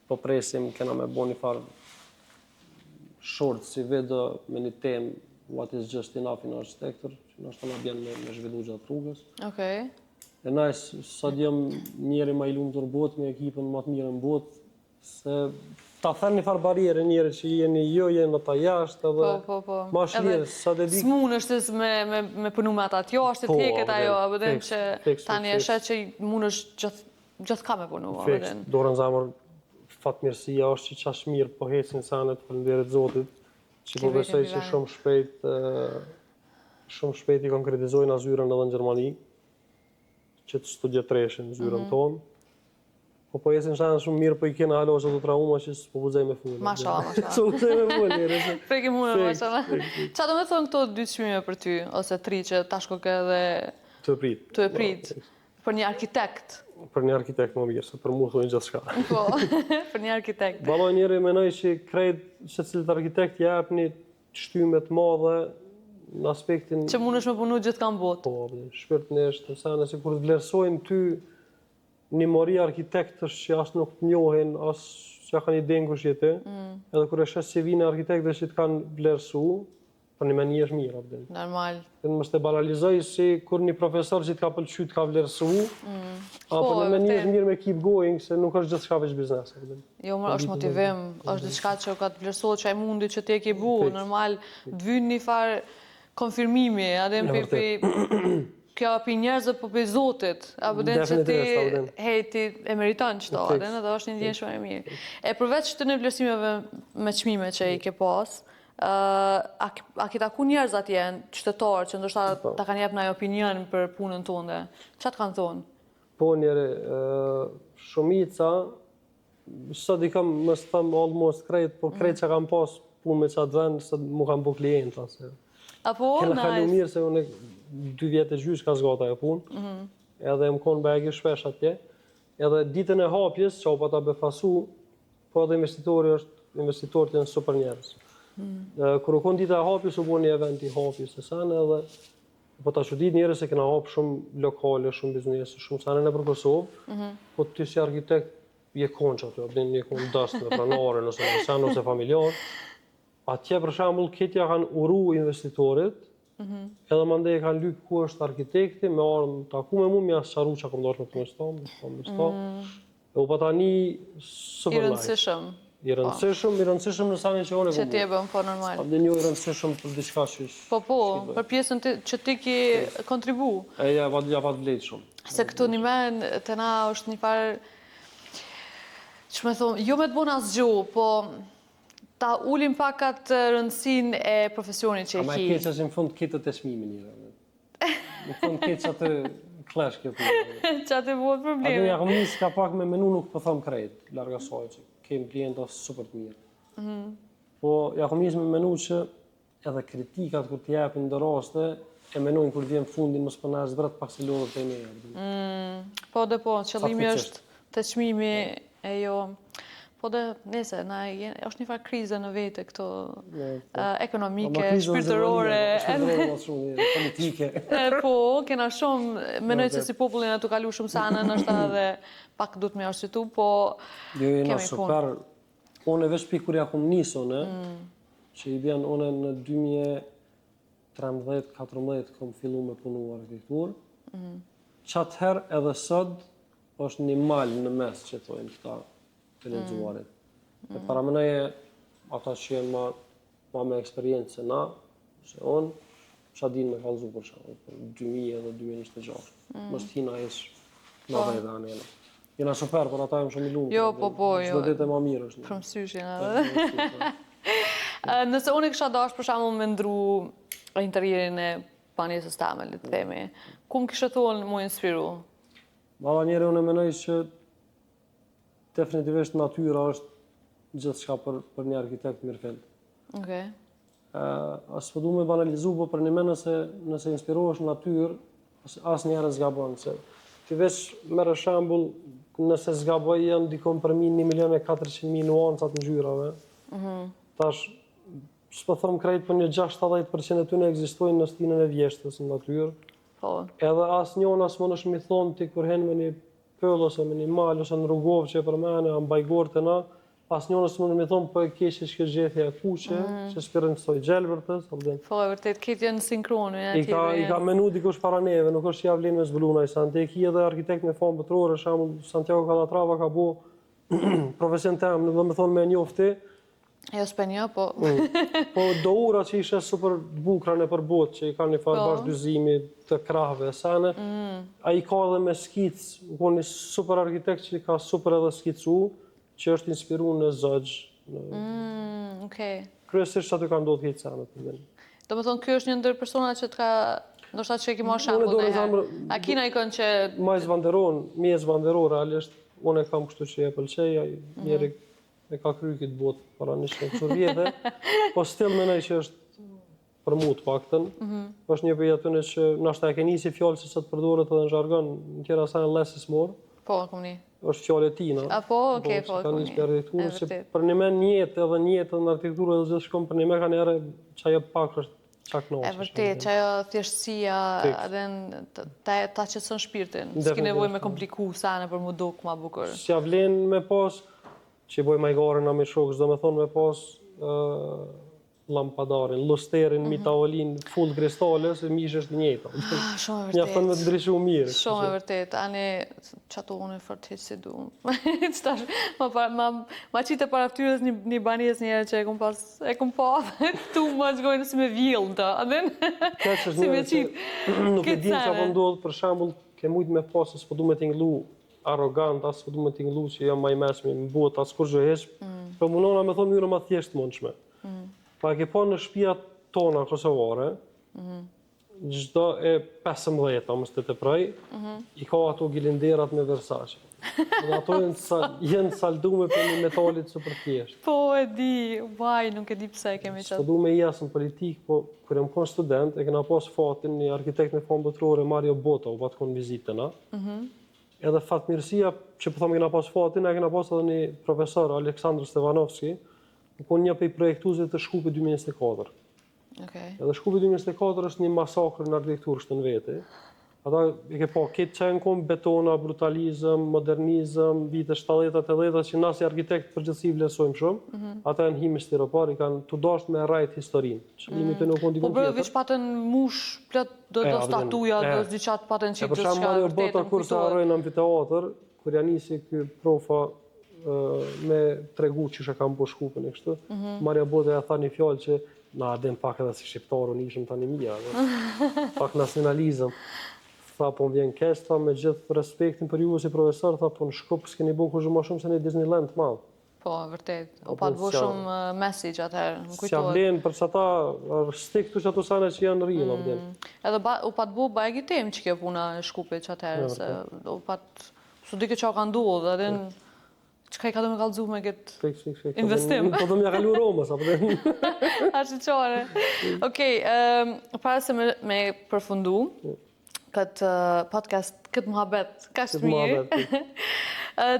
po presim, kena me bo një farë short si video me një temë What is just enough in architecture, që nështë të nga bjenë me zhvillu gjatë rrugës. Okej. E najs, sa djem njeri ma i lumë të botë, me ekipën ma të mirë në botë, se ta thënë një farë barriere njeri që jeni jo, jeni ata jashtë, edhe ma shlirë, sa dedik... S'mun është me punu me ata të jashtë, të tjeket ajo, abëdhen që tani e shet që mun është gjatë ka me punu, abëdhen. Dorën zamër, fatë mirësia është që qash mirë po hesin sanet, përnderit Zotit, që po besoj që shumë shpejt i konkretizojnë zyren edhe në Gjermani, që të studjetreshin zyren tonë. Po jesin shanë shumë mirë, po i kena halo që të trauma që s'po buzej me fullë. Mashallah. S'po buzej me fullë. Preki mune, mashallah. Qa do me thonë këto 2 çmime për ty, ose 3 që tashko ke dhe... Të e prit. Për një arkitekt. Për një arkitekt më mirë, se për mu thojnë gjithë shka. Po, për një arkitekt. Baloj njëri menoj që krejt se cilët arkitekt jep një shtyme të madhe në aspektin... Që mund është me punu gjithë kam botë. Po, shpirtnisht, të sene, se kur të vlerësojnë ty një mori arkitektës që asë nuk të njohin, asë që ka një dengu shjeti, edhe kur e shes CV në arkitektës që të kanë vlerësu, për një meni është mirë, abden. Normal. Dhe mos të banalizoj si kur një profesor që t'ka pëlqy, t'ka vlerësu, për një meni është mirë me keep going, se nuk është gjithçka veç biznes, abden. Jo, më është motivim, është diçka që ka të vlerësohet që ai mundi që te ke bu, normal, të vyn një farë konfirmimi, adem kjo për njerëzve për për zotit, apo den që ti, hej, ti e meriton qëto, adem, edhe është një ndjenjë shumë e mirë. E përveç të në vlerësimeve me çmime që i ke pas, a ki taku njerëz atje, qytetarë, që ndoshta ta kanë jep ndaj opinion për punën tënde? Çfarë të kanë thonë? Po njeri, shumica, sot i kam, mos thëmë almost krejt, por krejt që kam pas punë me qatë vend, se mu kam bu klienta, se... Apo, nice. Kena kalu mirë se unë 2 vjetë e gjysh ka zgata e punë, edhe më konë bëjegi shpesh atje, edhe ditën e hapjes, që pa ta befasu, po edhe investitorët janë super njerëz. Kër u konë dita e hapjes, u bo një event i hapjes e sanë, edhe po ta qudit njerëz se kena hap shumë lokale, shumë biznese, shumë sanë në për Kosovë, po ty si arkitekt je konë që aty, abdin je konë dështë me pranare, nëse në sanë, ose familjar. Atje, për shambull, ketja kanë uru investitorit, edhe mande e kanë lypë ku është arkitekti, me armë taku me mu, mja sharu që akom dorë në të më e u pa tani super nice. I rëndësishëm në sanë që unë e që ti e bëm, po normal. Abde një i rëndësishëm për diçka që është... Po, për pjesën që ti ki kontribu. E ja pat vlejtë shumë. Se këtu një men të na është një farë... Që me thonë, jo me të bona asgjë, po ta ulim pak atë rëndësin e profesionit që e ki. Ama e keq që në fund këtë të çmimi njëra. Në fund keq që të klesh këtë. Që atë bëhet problemi. Adë ja kom njësë ka pak me menu nuk po thëmë krejt, larga saj që kemë klienta super të mirë. Po ja kom njësë me menu që edhe kritikat kur t'jepin në raste, e menojnë kur vjen fundin mos përna është vret pak se lodhët e me. Po dhe po, qëllimi është të çmimi e jo... Po dhe, nese, është një farë krize në vete këto ekonomike, shpirtërore... Politike. Po, kena shumë, menoj që si popullin e të kalu shumë sanën, është edhe pak du të me arsyetu, po kemi punë. Unë e veç pi kur ja kum nisën, që i bjen unë në 2013-14 kom fillu me punu arkitektur, qatë herë edhe sot është një malë në mes që tojnë këta të lexuarit. E para mëneje ata që jenë ma me eksperiencë se na, se unë, qa din me kalzu për shumë, për 2000 edhe 2026. Mështë hina ishë ma vejda anjena. Jena super, për ata jem shumë i lumë. Jo, po, jo. Çdo ditë e ma mirë është. Për mësyshin edhe. Nëse unë e kësha dash për shumë me ndru interierin e panjesës tame, le të themi, ku më kështë thonë mu inspiru? Mava njëre unë e menoj që definitivisht natyra është gjithë shka për një arkitekt mirëfill. Okej. Asë përdu me banalizu, po për një me nëse inspirohesh natyrë, asë njerë zgabon. Ti veç merë shambull, nëse zgaboj janë dikon për 1.400.000 nuancat në gjyrave. Tash, s'po thëmë krejt për një 60-70% e ty në egzistojnë në stinën e vjeshtës në natyrë. Edhe asë njën asë më nëshë mi thonë ti kur hen me një pëllë ose me një malë ose në rrugovë që e për mene, a mbajgorë të na, asë njën asë më në mi thonë për e keqë që gjethja e kuqe, që s'pirën të soj gjelë vërtës. Po, e vërtet, këtë janë sinkronu. I ka menu dikush para neve, nuk është që javlin me zbuluna i sanë. Te ki edhe arkitekt me famë bëtërore, shamu Santiago Calatrava ka bo profesion tem, nuk dhe me thonë me njofti. Jo s'pe një, po... Po do ura që ishe super bukra në përbot, që i ka një farë bashkëdyzimi të krahve e sane, a i ka edhe me skic, ko një super arkitekt që i ka super edhe skicu, që është inspiru në zëgjë. Okej. Kryesisht që aty ka ndodhë këtë sane të vënë. Do më thonë, kjo është një ndër persona që të ka... Ndoshta që e ki marrë shambull në herë. A kina i kënë që... Majs Vanderon, Mies Vanderon, realisht, unë e kam kështu që e pëlqej, njeri e ka kry këtë botë para 100 vjetë, po still menoj që është për mu të paktën. është një për jetëne që nashta e ke nisi fjallë që së të përdoret edhe në jargon, në tjera sajnë less is more. Po, kom një. është fjallë e tina. Po, okej, po, kom një. Ka njës për arkitekturë, që për një me njëtë edhe njëtë në arkitekturë edhe gjithë shkom, për një me ka njëre që ajo pak është qak nësë. E vërtet, që ajo thjeshtësia, ta qëtëson shpirtin. S'ki nevoj me kompliku sane për mu duk ma bukur. S'ja vlen me pas, që i boj majgare nga me shokës, do me thonë me pas lampadarin, lusterin, mi tavolin, full kristale, se mish është njëta. Shumë e Mjafton me të vërtet. ndryshu mirë. Shumë e vërtet. Ani çato unë fort hiç si du. Ma qitë para fytyrës një banesë një herë që e kum pa too much going si me vjellë ta. Aden. Keq është Si me mirë që qitë. nuk e din çfarë po ndodh, për shembull, ke mujt me pas se s'po du me tingëllu arrogant, as s'po du me tingëllu që jam më i mesmi në botë, as kurrë heq. Po mundona me thonë mënyra më thjesht mundshme. Pa e ke pa në shtëpiat tona kosovare, çdo e 15 mos të teprej, i ka ato gilinderat me Versace. Dhe ato janë saldume për një metalit super thjesht. Po e di, vaj, nuk e di pse kemi Po qatë. du me jasë në politikë, po kur jam kon student, e kena pas fatin një arkitekt në fond botërore, Mario Bota, u pat kon vizitën, Edhe fatmirësia që po them kena pas fatin, e kena pas edhe një profesor, Aleksandr Stevanovski, po një prej projektuesve të Shkupit 2024. Okej. Edhe Shkupi 2024 është një masakër në arkitekturë shtë në vete. Ata e ke pa, këtë që e në kom betona, brutalizëm, modernizëm, vite 70-80 që na si arkitekt përgjithësi vlerësojmë shumë, ata janë himi stiropar, i kanë të dasht me rajt historinë. Qëllimi të nuk Po konë dikun bërë, tjetër. veç patën mush, plët do statuja, do zdiqat patën qitë Për shembull Mario Bota kur sa harroi në amfiteatër, kur ja nisi ky profa me tregu që shë kam po Shkupin e kështu, Mario Bota ja tha një fjalë që na adem pak edhe si shqiptarë, unë ishëm tani mija, pak nacionalizëm. Tha, po më vjen keq, tha, me gjithë respektin për ju si profesor, tha, po në Shkup s'keni bo kush më shumë se një Disneyland të madh. Po, vërtet. O pa të bo shumë message atëherë, më Si kujtohet. vlen për që ata stik të që ato sane që janë rrinë, vlen. Edhe o pa të bo bajegi tem që kjo puna e Shkupit që atëherë, se o pa të... Su di këtë qa ka ndodhë, edhe në... Qëka i ka do me kalëzu me këtë investim? Po do m'ja kalu Romës, apo dhe... Arshqyqare. Okej, para se me përfundu, këtë podcast, këtë muhabet, ka shtë mirë.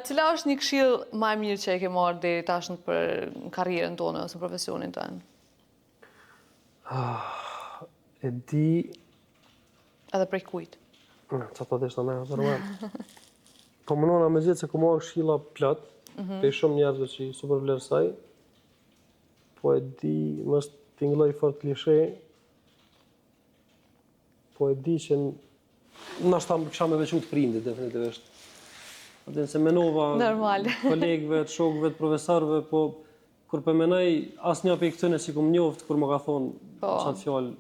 Cila është një këshill më e mirë që e ke marrë deri tash për karrierën tonë ose profesionin tonë? E di... Edhe prej kujt? Qa të deshta me, normal. Po mënona me gjithë se ku marrë këshilla plot, pe shumë njerëzve që i super vlerësaj, po e di, mës t'ingëlloj fort klishe, po e di që nashta kisha me veçu të prindit, definitivisht. Atë se menova kolegëve, të shokëve, të profesorëve, po kur përmenoj asnjë prej këtyre si kum njoft kur më ka thonë çfarë fjalë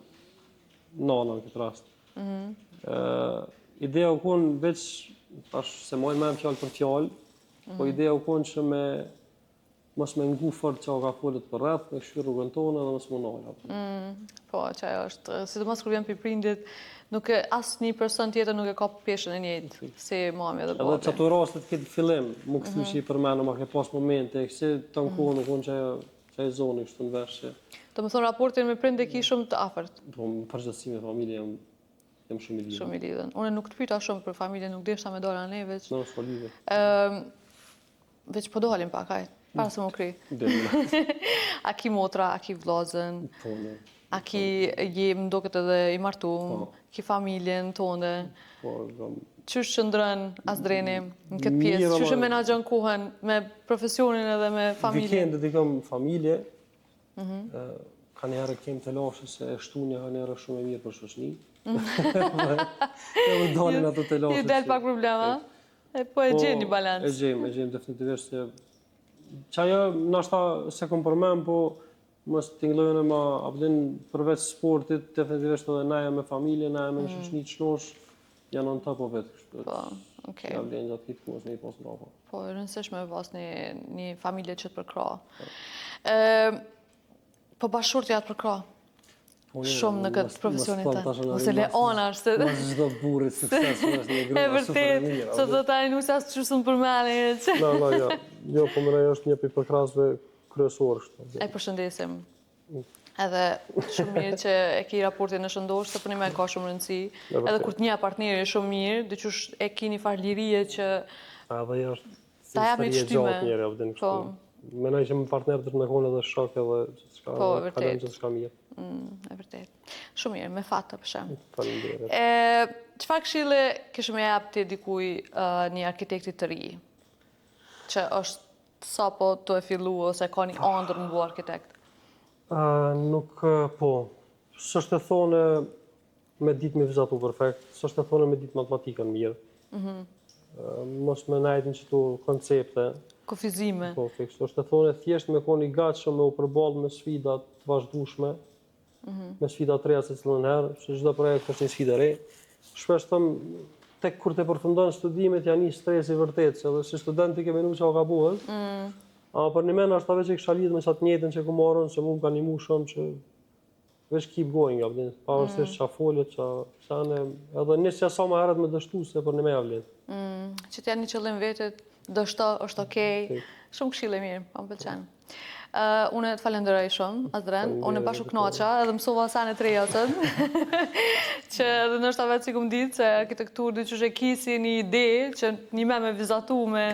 nana në këtë rast. Ideja u kon veç tash se mojnë më fjalë për fjalë, po ideja u kon që me mos me ngu fort që ka folët për rreth, me këshyr rrugën tonë dhe mos më nalë. Po, që ajo është, sidomos kur vjen për prindit, nuk e asë një person tjetër nuk e ka peshën e njëjtë, si mami dhe babi. Edhe që ato rastet këtë fillim, më këthy që i përmenë, ma ke pas momente, kësi të në kohë nuk unë që ai zoni kështu në veshë. Do më thonë raportin me prindë e ki shumë të afërt? Po, më përgjithësi me familje jam shumë i lidhën. Shumë i lidhën. Unë nuk të pyta shumë për familje, nuk deshta me dola ne, veç... Në është lidhë. Veç po dohalim pak, hajt, para se më kry. A ki motra, a ki vllazën, Po, ne. a ki jem do këtë edhe i martum, ki familjen tonë, Po, qysh qëndrën as dreni në këtë pjesë, qysh e menaxhon kohën me profesionin edhe me familjen? Vikendet i kam familje, ka një herë kem të lashë se e shtunja ka një herë shumë e mirë për shoqni. E më dalin ato të lashë. Ju del pak problema? Po e gjen një balancë. E gjem definitivisht se qaja nashta se kom përmen, po mos t'inglojën e ma apëdin përveç sportit, definitivisht edhe naja me familje, naja me në shoqni të shnosh, janë në top of it. Po, okej. Ja vlen gjatë kitë mos me i pas brava. Po, e rëndësishme pas një familje që të përkra. Po bashkëshortja të përkra? Shumë në këtë profesionin të. Ose leonar, se... Mos çdo burrit sukses është një grua. E vërtet, se do tani nuk sa që shumë përmeni. Jo. Jo, po mërej është një për përkrasve kryesor. E përshëndesim. Edhe shumë mirë që e ki raportin në shëndosh, se për një me ka shumë rëndësi. Edhe kur të një partneri shumë mirë, dhe që e ki një farë lirije që... Edhe është si ta jap një historie shtyme. gjatë njëri, avdin kështu. Menaj që më partner të me konë edhe shok edhe kalem që të shka mirë. E vërtet. Shumë mirë, me fatë për shemë. Faleminderit. Qëfar këshille kishë me jap të dikuj një arkitektit të ri? Që është sa po të e fillu ose ka një andër në bu arkitekt? Nuk po. S'është e thonë me ditë me vizatu perfekt, s'është e thonë me ditë matematikën mirë. Mos me najtë në qëtu koncepte. Kufizime. Po, fiks. Është e thonë thjesht me koni gatshëm me u përballë me sfidat të vazhdueshme, me sfida të reja se cilën herë, se çdo projekt është një sfidë e re. Shpesh thëm, tek kur të përfundon studimet janë një stres i vërtet, se edhe si student ti ke menu që o ka buhet. Ama për një men është ta veç e kësha lidhë me sa të njëjtën që ku morën, se mu më ka animu shumë që veç keep going, ja, pavarësisht qa foljet, qa sane, edhe nisja sa më herët me dështu se për një me javlin. Që t'ja një qëllim vetit, dështo është okej, shumë këshile mirë, pa më pëlqenë. Unë të falenderoj shumë, Azren, unë e bashkë knoqa, edhe mësova sane të reja tënë, që edhe nështë vetë si këmë ditë se arkitekturë dy që shë kisi një ide që një me vizatu me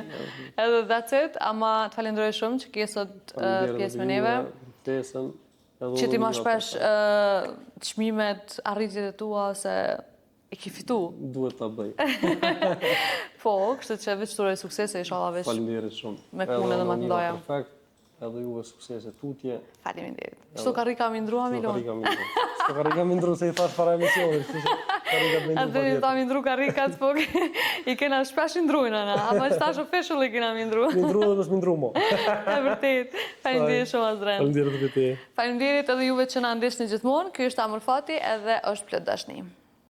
edhe that's it, ama të falenderoj shumë që kje sot pjesë me neve, që ti ma shpesh çmimet, arritjet e tua se e ki fitu. Duhet ta bëj. Po, kështë që veç turoj suksese, inshallah veç Faleminderit shumë. me kune dhe më të ndoja. Perfekt. Edhe juve suksese tutje. Faleminderit. Kështu karrika mi ndrua, Milon? Kështu karrika mi ndru se i thash para emisionit. Atë i ta mi ndru karrikat, po i kena shpesh i ndrujnë, ama që tash official i kena mi ndru. Mi ndru dhe nësë mi ndru mo. E vërtet. Faleminderit shumë, Azren. Faleminderit dhe ti. Faleminderit edhe juve që na ndeshni gjithmonë. Ky është Amër Fati edhe është Plot Dashni.